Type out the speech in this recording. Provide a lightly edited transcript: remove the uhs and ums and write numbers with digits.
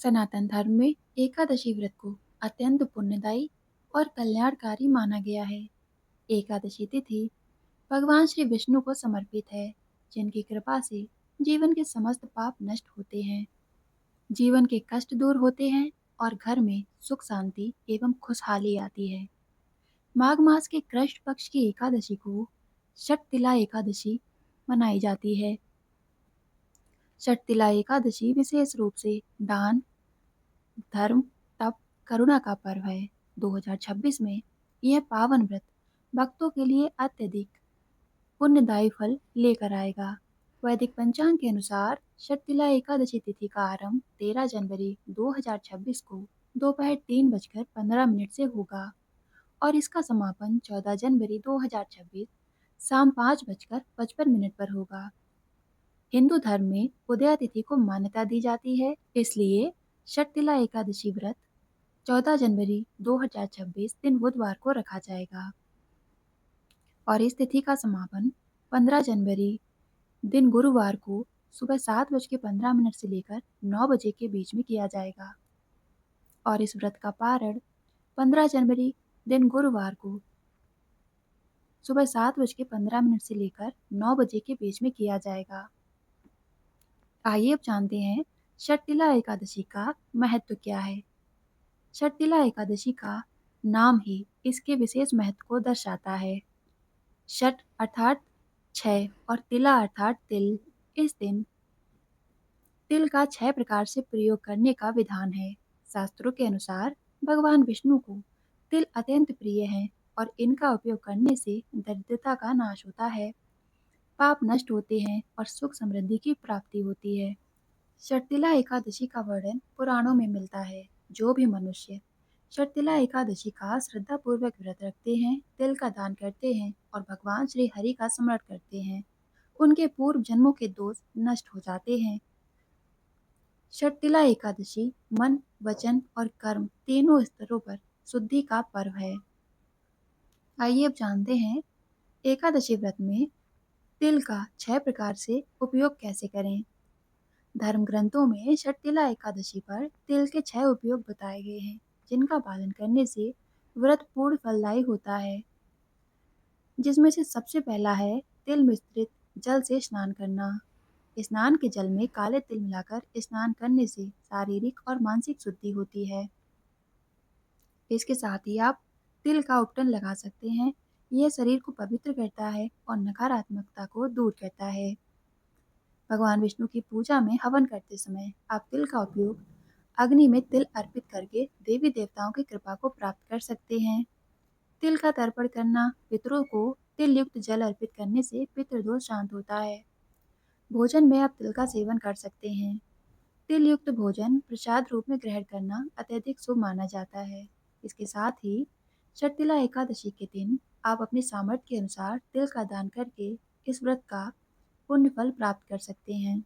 सनातन धर्म में एकादशी व्रत को अत्यंत पुण्यदायी और कल्याणकारी माना गया है। एकादशी तिथि भगवान श्री विष्णु को समर्पित है, जिनकी कृपा से जीवन के समस्त पाप नष्ट होते हैं, जीवन के कष्ट दूर होते हैं और घर में सुख शांति एवं खुशहाली आती है। माघ मास के कृष्ण पक्ष की एकादशी को षटतिला एकादशी मनाई जाती है। षटतिला एकादशी विशेष रूप से दान, धर्म, तप, करुणा का पर्व है। 2026 में यह पावन व्रत भक्तों के लिए अत्यधिक पुण्यदायी फल लेकर आएगा। वैदिक पंचांग के अनुसार षटतिला एकादशी तिथि का आरंभ 13 जनवरी 2026 को दोपहर 3:15 से होगा और इसका समापन 14 जनवरी 2026 शाम 5:55 पर होगा। हिंदू धर्म में उदया तिथि को मान्यता दी जाती है, इसलिए षटतिला एकादशी व्रत 14 जनवरी 2026 दिन बुधवार को रखा जाएगा और इस तिथि का समापन 15 जनवरी दिन गुरुवार को सुबह 7:15 से लेकर 9 बजे के बीच में किया जाएगा और इस व्रत का पारण 15 जनवरी दिन गुरुवार को सुबह 7:15 से लेकर 9 बजे के बीच में किया जाएगा। आइए अब जानते हैं षटतिला एकादशी का महत्व क्या है। षटतिला एकादशी का नाम ही इसके विशेष महत्व को दर्शाता है। षट अर्थात 6 और तिला अर्थात तिल। इस दिन तिल का 6 प्रकार से प्रयोग करने का विधान है। शास्त्रों के अनुसार भगवान विष्णु को तिल अत्यंत प्रिय है और इनका उपयोग करने से दरिद्रता का नाश होता है, पाप नष्ट होते हैं और सुख समृद्धि की प्राप्ति होती है। षटतिला एकादशी का वर्णन पुराणों में मिलता है। जो भी मनुष्य षटतिला एकादशी का श्रद्धा पूर्वक व्रत रखते हैं, तिल का दान करते हैं और भगवान श्री हरि का स्मरण करते हैं, उनके पूर्व जन्मों के दोष नष्ट हो जाते हैं। षटतिला एकादशी मन, वचन और कर्म तीनों स्तरों पर शुद्धि का पर्व है। आइए अब जानते हैं एकादशी व्रत में तिल का 6 प्रकार से उपयोग कैसे करें। धर्म ग्रंथों में षटतिला एकादशी पर तिल के 6 उपयोग बताए गए हैं, जिनका पालन करने से व्रत पूर्ण फलदायी होता है। जिसमें से सबसे पहला है तिल मिश्रित जल से स्नान करना। स्नान के जल में काले तिल मिलाकर स्नान करने से शारीरिक और मानसिक शुद्धि होती है। इसके साथ ही आप तिल का उपटन लगा सकते हैं। यह शरीर को पवित्र करता है और नकारात्मकता को दूर करता है। भगवान विष्णु की पूजा में हवन करते समय आप तिल का उपयोग अग्नि में तिल अर्पित करके देवी देवताओं की कृपा को प्राप्त कर सकते हैं। तिल का तर्पण करना, पितरों को तिल युक्त जल अर्पित करने से पितृदोष शांत होता है। भोजन में आप तिल का सेवन कर सकते हैं। तिल युक्त भोजन प्रसाद रूप में ग्रहण करना अत्यधिक शुभ माना जाता है। इसके साथ ही षटतिला एकादशी के दिन आप अपने सामर्थ्य के अनुसार तिल का दान करके इस व्रत का पुण्य फल प्राप्त कर सकते हैं।